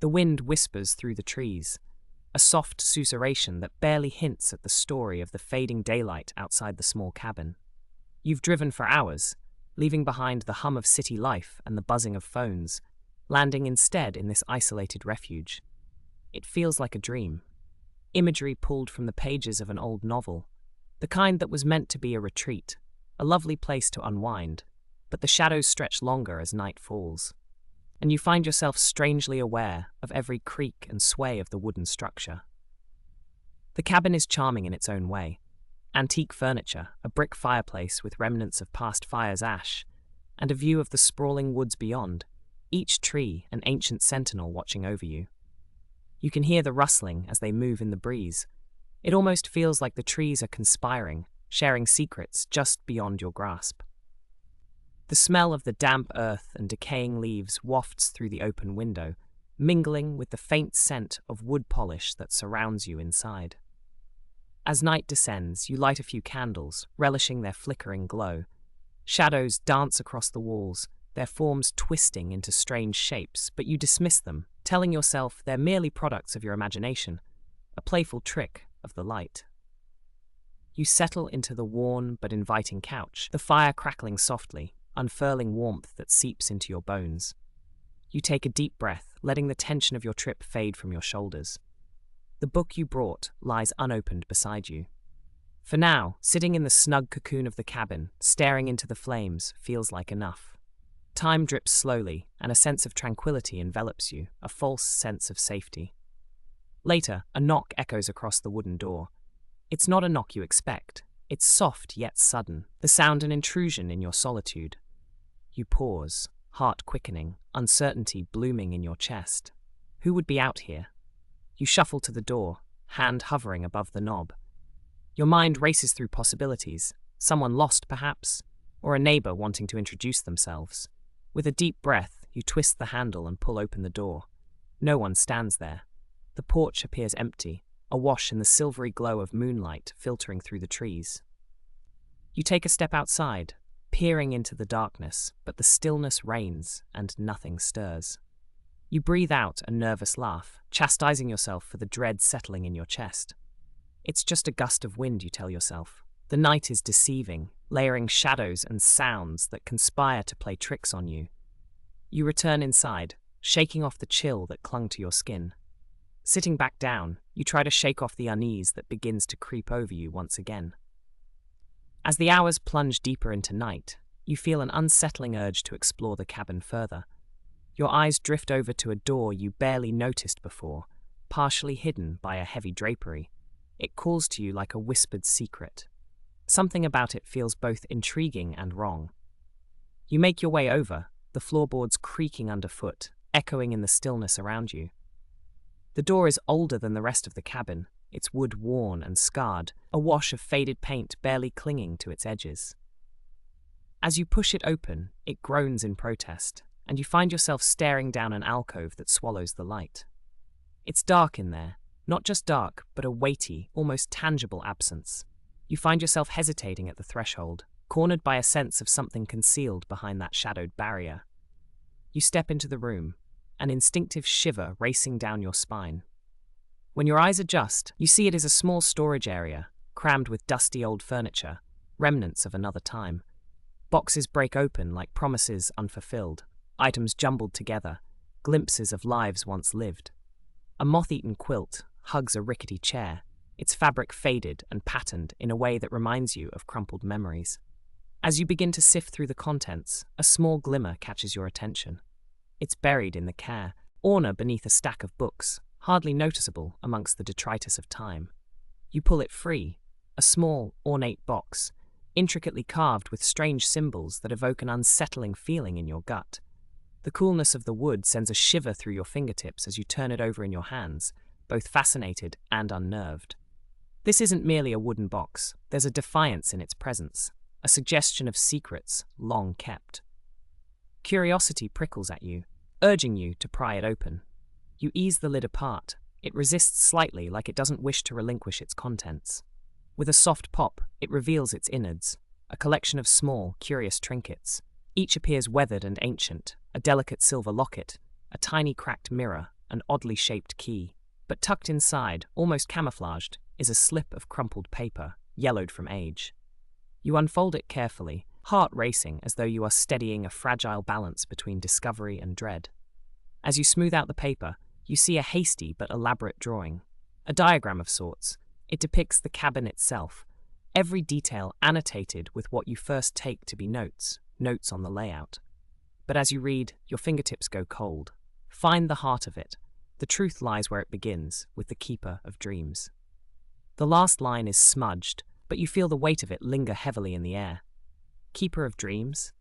The wind whispers through the trees, a soft susurration that barely hints at the story of the fading daylight outside the small cabin. You've driven for hours, leaving behind the hum of city life and the buzzing of phones, landing instead in this isolated refuge. It feels like a dream. Imagery pulled from the pages of an old novel, the kind that was meant to be a retreat, a lovely place to unwind, but the shadows stretch longer as night falls, and you find yourself strangely aware of every creak and sway of the wooden structure. The cabin is charming in its own way. Antique furniture, a brick fireplace with remnants of past fire's ash, and a view of the sprawling woods beyond, each tree an ancient sentinel watching over you. You can hear the rustling as they move in the breeze. It almost feels like the trees are conspiring, sharing secrets just beyond your grasp. The smell of the damp earth and decaying leaves wafts through the open window, mingling with the faint scent of wood polish that surrounds you inside. As night descends, you light a few candles, relishing their flickering glow. Shadows dance across the walls, their forms twisting into strange shapes, but you dismiss them, telling yourself they're merely products of your imagination, a playful trick of the light. You settle into the worn but inviting couch, the fire crackling softly, unfurling warmth that seeps into your bones. You take a deep breath, letting the tension of your trip fade from your shoulders. The book you brought lies unopened beside you. For now, sitting in the snug cocoon of the cabin, staring into the flames, feels like enough. Time drips slowly, and a sense of tranquility envelops you, a false sense of safety. Later, a knock echoes across the wooden door. It's not a knock you expect. It's soft yet sudden, the sound an intrusion in your solitude. You pause, heart quickening, uncertainty blooming in your chest. Who would be out here? You shuffle to the door, hand hovering above the knob. Your mind races through possibilities. Someone lost, perhaps, or a neighbor wanting to introduce themselves. With a deep breath, you twist the handle and pull open the door. No one stands there. The porch appears empty, awash in the silvery glow of moonlight filtering through the trees. You take a step outside, peering into the darkness, but the stillness reigns and nothing stirs. You breathe out a nervous laugh, chastising yourself for the dread settling in your chest. It's just a gust of wind, you tell yourself. The night is deceiving, layering shadows and sounds that conspire to play tricks on you. You return inside, shaking off the chill that clung to your skin. Sitting back down, you try to shake off the unease that begins to creep over you once again. As the hours plunge deeper into night, you feel an unsettling urge to explore the cabin further. Your eyes drift over to a door you barely noticed before, partially hidden by a heavy drapery. It calls to you like a whispered secret. Something about it feels both intriguing and wrong. You make your way over, the floorboards creaking underfoot, echoing in the stillness around you. The door is older than the rest of the cabin, its wood worn and scarred, a wash of faded paint barely clinging to its edges. As you push it open, it groans in protest, and you find yourself staring down an alcove that swallows the light. It's dark in there, not just dark, but a weighty, almost tangible absence. You find yourself hesitating at the threshold, cornered by a sense of something concealed behind that shadowed barrier. You step into the room, an instinctive shiver racing down your spine. When your eyes adjust, you see it is a small storage area, crammed with dusty old furniture, remnants of another time. Boxes break open like promises unfulfilled, items jumbled together, glimpses of lives once lived. A moth-eaten quilt hugs a rickety chair, its fabric faded and patterned in a way that reminds you of crumpled memories. As you begin to sift through the contents, a small glimmer catches your attention. It's buried in the care, ornate beneath a stack of books, hardly noticeable amongst the detritus of time. You pull it free, a small, ornate box, intricately carved with strange symbols that evoke an unsettling feeling in your gut. The coolness of the wood sends a shiver through your fingertips as you turn it over in your hands, both fascinated and unnerved. This isn't merely a wooden box. There's a defiance in its presence, a suggestion of secrets long kept. Curiosity prickles at you, urging you to pry it open. You ease the lid apart. It resists slightly, like it doesn't wish to relinquish its contents. With a soft pop, it reveals its innards, a collection of small, curious trinkets. Each appears weathered and ancient, a delicate silver locket, a tiny cracked mirror, an oddly shaped key. But tucked inside, almost camouflaged, is a slip of crumpled paper, yellowed from age. You unfold it carefully, heart racing as though you are steadying a fragile balance between discovery and dread. As you smooth out the paper, you see a hasty but elaborate drawing. A diagram of sorts. It depicts the cabin itself, every detail annotated with what you first take to be notes on the layout. But as you read, your fingertips go cold. Find the heart of it. The truth lies where it begins, with the keeper of dreams. The last line is smudged, but you feel the weight of it linger heavily in the air. Keeper of dreams?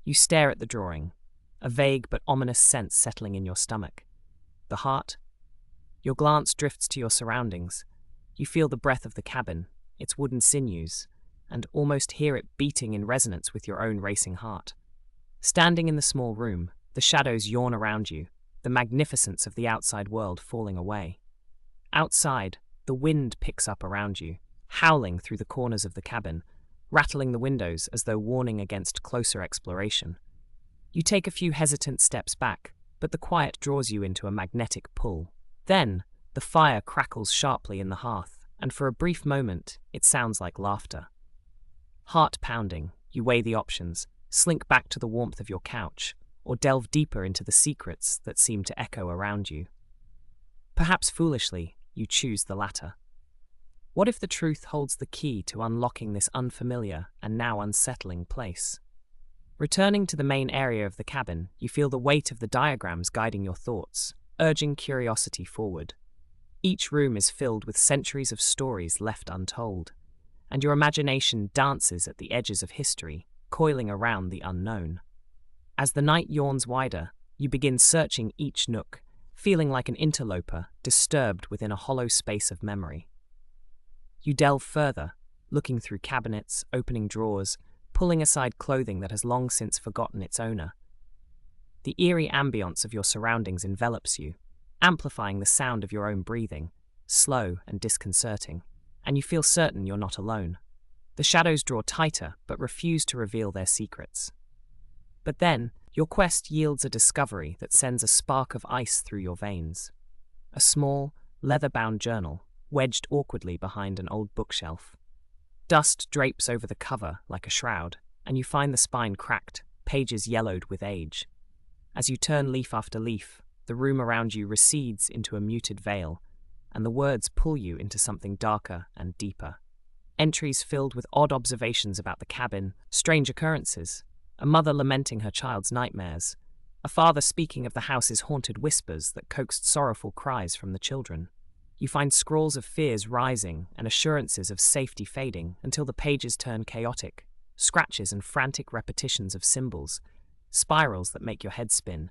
You stare at the drawing, a vague but ominous sense settling in your stomach. The heart? Your glance drifts to your surroundings. You feel the breath of the cabin, its wooden sinews, and almost hear it beating in resonance with your own racing heart. Standing in the small room, the shadows yawn around you, the magnificence of the outside world falling away. Outside, the wind picks up around you, howling through the corners of the cabin, rattling the windows as though warning against closer exploration. You take a few hesitant steps back, but the quiet draws you into a magnetic pull. Then, the fire crackles sharply in the hearth, and for a brief moment, it sounds like laughter. Heart pounding, you weigh the options, slink back to the warmth of your couch, or delve deeper into the secrets that seem to echo around you. Perhaps foolishly, you choose the latter. What if the truth holds the key to unlocking this unfamiliar and now unsettling place? Returning to the main area of the cabin, you feel the weight of the diagrams guiding your thoughts, urging curiosity forward. Each room is filled with centuries of stories left untold, and your imagination dances at the edges of history, coiling around the unknown. As the night yawns wider, you begin searching each nook, feeling like an interloper disturbed within a hollow space of memory. You delve further, looking through cabinets, opening drawers, pulling aside clothing that has long since forgotten its owner. The eerie ambience of your surroundings envelops you, amplifying the sound of your own breathing, slow and disconcerting, and you feel certain you're not alone. The shadows draw tighter but refuse to reveal their secrets. But then, your quest yields a discovery that sends a spark of ice through your veins. A small, leather-bound journal, wedged awkwardly behind an old bookshelf. Dust drapes over the cover like a shroud, and you find the spine cracked, pages yellowed with age. As you turn leaf after leaf, the room around you recedes into a muted veil, and the words pull you into something darker and deeper. Entries filled with odd observations about the cabin, strange occurrences, a mother lamenting her child's nightmares, a father speaking of the house's haunted whispers that coaxed sorrowful cries from the children. You find scrawls of fears rising and assurances of safety fading until the pages turn chaotic, scratches and frantic repetitions of symbols, spirals that make your head spin,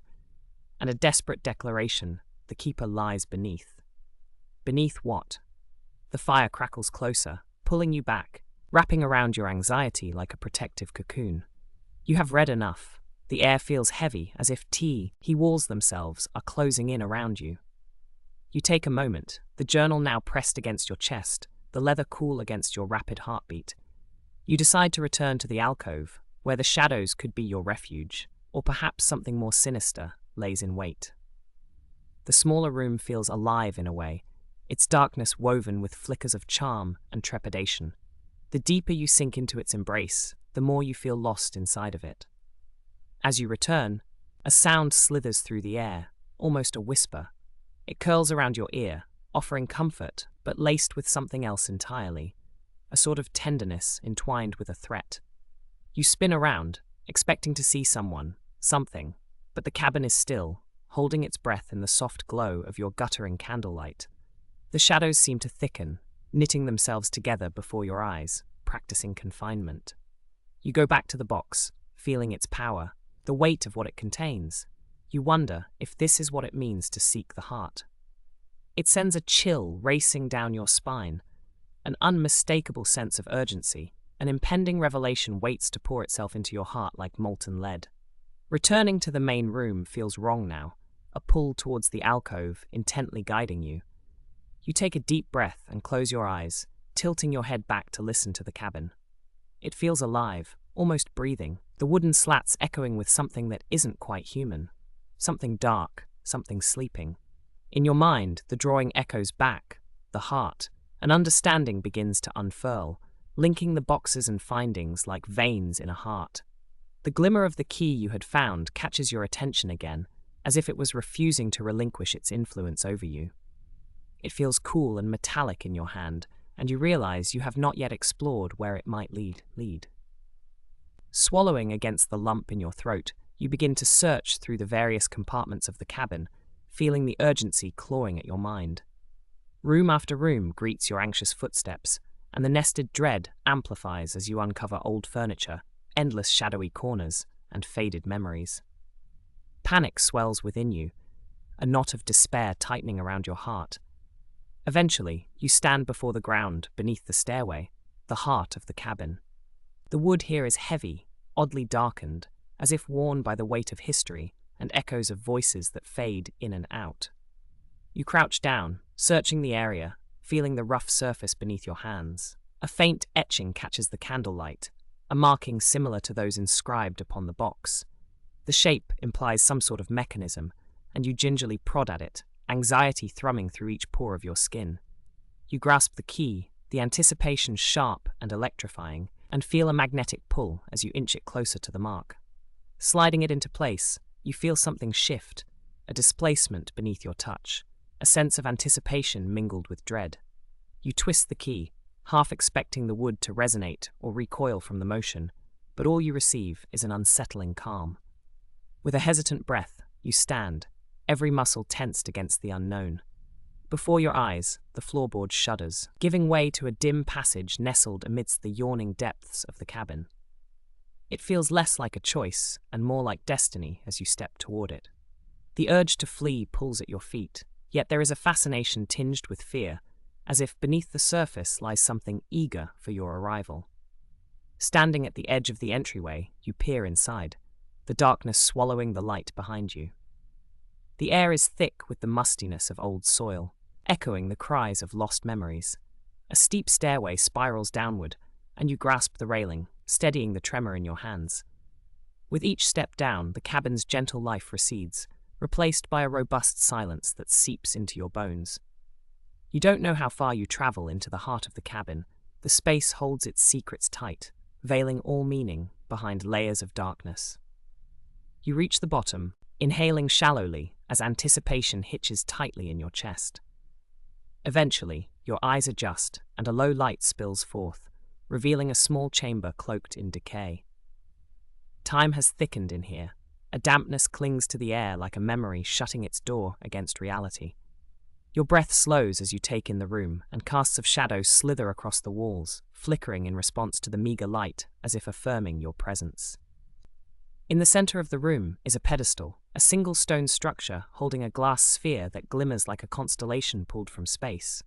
and a desperate declaration: the keeper lies beneath. Beneath what? The fire crackles closer, pulling you back, wrapping around your anxiety like a protective cocoon. You have read enough. The air feels heavy, as if he walls themselves are closing in around you. You take a moment, the journal now pressed against your chest, the leather cool against your rapid heartbeat. You decide to return to the alcove, where the shadows could be your refuge, or perhaps something more sinister lays in wait. The smaller room feels alive in a way, its darkness woven with flickers of charm and trepidation. The deeper you sink into its embrace, the more you feel lost inside of it. As you return, a sound slithers through the air, almost a whisper. It curls around your ear, offering comfort, but laced with something else entirely, a sort of tenderness entwined with a threat. You spin around, expecting to see someone, something, but the cabin is still, holding its breath in the soft glow of your guttering candlelight. The shadows seem to thicken, knitting themselves together before your eyes, practicing confinement. You go back to the box, feeling its power, the weight of what it contains. You wonder if this is what it means to seek the heart. It sends a chill racing down your spine, an unmistakable sense of urgency. An impending revelation waits to pour itself into your heart like molten lead. Returning to the main room feels wrong now, a pull towards the alcove intently guiding you. You take a deep breath and close your eyes, tilting your head back to listen to the cabin. It feels alive, almost breathing, the wooden slats echoing with something that isn't quite human. Something dark, something sleeping. In your mind, the drawing echoes back, the heart, and understanding begins to unfurl, linking the boxes and findings like veins in a heart. The glimmer of the key you had found catches your attention again, as if it was refusing to relinquish its influence over you. It feels cool and metallic in your hand, and you realize you have not yet explored where it might lead. Swallowing against the lump in your throat, you begin to search through the various compartments of the cabin, feeling the urgency clawing at your mind. Room after room greets your anxious footsteps, and the nested dread amplifies as you uncover old furniture, endless shadowy corners, and faded memories. Panic swells within you, a knot of despair tightening around your heart. Eventually, you stand before the ground beneath the stairway, the heart of the cabin. The wood here is heavy, oddly darkened, as if worn by the weight of history and echoes of voices that fade in and out. You crouch down, searching the area, feeling the rough surface beneath your hands. A faint etching catches the candlelight, a marking similar to those inscribed upon the box. The shape implies some sort of mechanism, and you gingerly prod at it, anxiety thrumming through each pore of your skin. You grasp the key, the anticipation sharp and electrifying, and feel a magnetic pull as you inch it closer to the mark. Sliding it into place, you feel something shift, a displacement beneath your touch, a sense of anticipation mingled with dread. You twist the key, half expecting the wood to resonate or recoil from the motion, but all you receive is an unsettling calm. With a hesitant breath, you stand, every muscle tensed against the unknown. Before your eyes, the floorboard shudders, giving way to a dim passage nestled amidst the yawning depths of the cabin. It feels less like a choice and more like destiny as you step toward it. The urge to flee pulls at your feet, yet there is a fascination tinged with fear, as if beneath the surface lies something eager for your arrival. Standing at the edge of the entryway, you peer inside, the darkness swallowing the light behind you. The air is thick with the mustiness of old soil, echoing the cries of lost memories. A steep stairway spirals downward, and you grasp the railing, steadying the tremor in your hands. With each step down, the cabin's gentle life recedes, replaced by a robust silence that seeps into your bones. You don't know how far you travel into the heart of the cabin. The space holds its secrets tight, veiling all meaning behind layers of darkness. You reach the bottom, inhaling shallowly as anticipation hitches tightly in your chest. Eventually, your eyes adjust and a low light spills forth, revealing a small chamber cloaked in decay. Time has thickened in here. A dampness clings to the air like a memory shutting its door against reality. Your breath slows as you take in the room, and casts of shadow slither across the walls, flickering in response to the meager light as if affirming your presence. In the center of the room is a pedestal, a single stone structure holding a glass sphere that glimmers like a constellation pulled from space.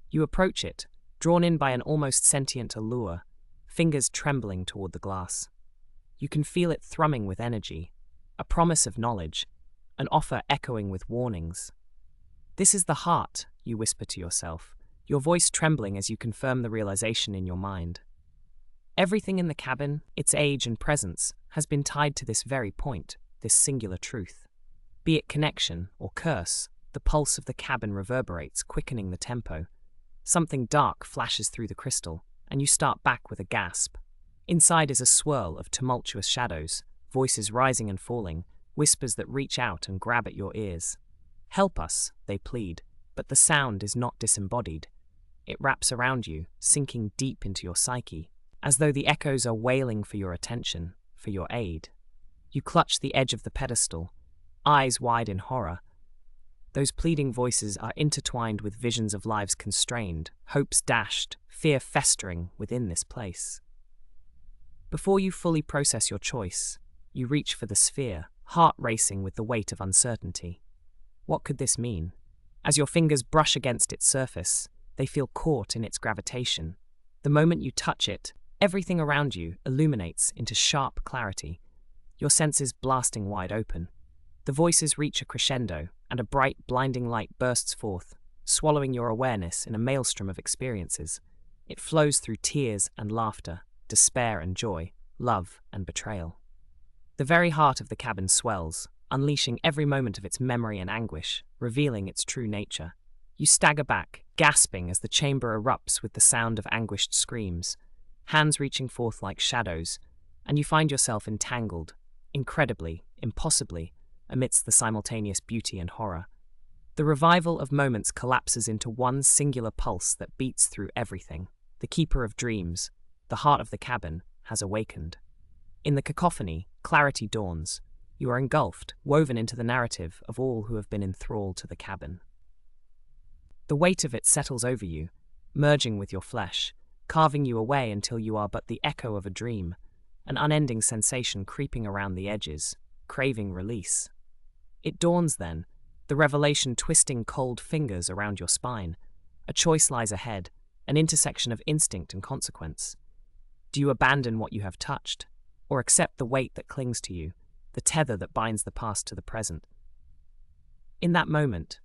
You approach it, drawn in by an almost sentient allure, fingers trembling toward the glass. You can feel it thrumming with energy, a promise of knowledge, an offer echoing with warnings. "This is the heart," you whisper to yourself, your voice trembling as you confirm the realization in your mind. Everything in the cabin, its age and presence, has been tied to this very point, this singular truth. Be it connection or curse, the pulse of the cabin reverberates, quickening the tempo. Something dark flashes through the crystal, and you start back with a gasp. Inside is a swirl of tumultuous shadows, voices rising and falling, whispers that reach out and grab at your ears. "Help us," they plead, but the sound is not disembodied. It wraps around you, sinking deep into your psyche, as though the echoes are wailing for your attention, for your aid. You clutch the edge of the pedestal, eyes wide in horror. Those pleading voices are intertwined with visions of lives constrained, hopes dashed, fear festering within this place. Before you fully process your choice, you reach for the sphere, heart racing with the weight of uncertainty. What could this mean? As your fingers brush against its surface, they feel caught in its gravitation. The moment you touch it, everything around you illuminates into sharp clarity, your senses blasting wide open. The voices reach a crescendo, and a bright, blinding light bursts forth, swallowing your awareness in a maelstrom of experiences. It flows through tears and laughter, despair and joy, love and betrayal. The very heart of the cabin swells, unleashing every moment of its memory and anguish, revealing its true nature. You stagger back, gasping as the chamber erupts with the sound of anguished screams, hands reaching forth like shadows, and you find yourself entangled, incredibly, impossibly, amidst the simultaneous beauty and horror. The revival of moments collapses into one singular pulse that beats through everything. The keeper of dreams, the heart of the cabin, has awakened. In the cacophony, clarity dawns. You are engulfed, woven into the narrative of all who have been enthralled to the cabin. The weight of it settles over you, merging with your flesh, carving you away until you are but the echo of a dream, an unending sensation creeping around the edges, craving release. It dawns then, the revelation twisting cold fingers around your spine. A choice lies ahead, an intersection of instinct and consequence. Do you abandon what you have touched, or accept the weight that clings to you, the tether that binds the past to the present? In that moment,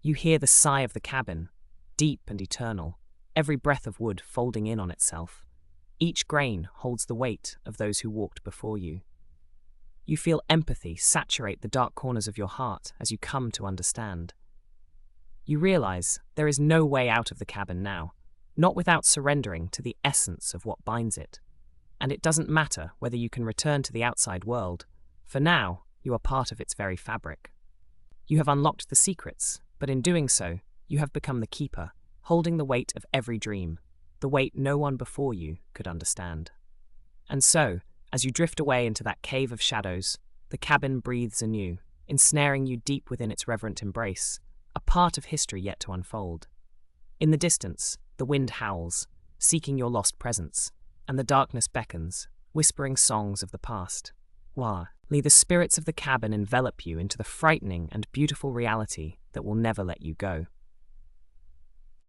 you hear the sigh of the cabin, deep and eternal, every breath of wood folding in on itself. Each grain holds the weight of those who walked before you. You feel empathy saturate the dark corners of your heart as you come to understand. You realize there is no way out of the cabin now, not without surrendering to the essence of what binds it. And it doesn't matter whether you can return to the outside world. For now, you are part of its very fabric. You have unlocked the secrets, but in doing so, you have become the keeper, holding the weight of every dream, the weight no one before you could understand. And so, as you drift away into that cave of shadows, the cabin breathes anew, ensnaring you deep within its reverent embrace, a part of history yet to unfold. In the distance, the wind howls, seeking your lost presence, and the darkness beckons, whispering songs of the past. While the spirits of the cabin envelop you into the frightening and beautiful reality that will never let you go.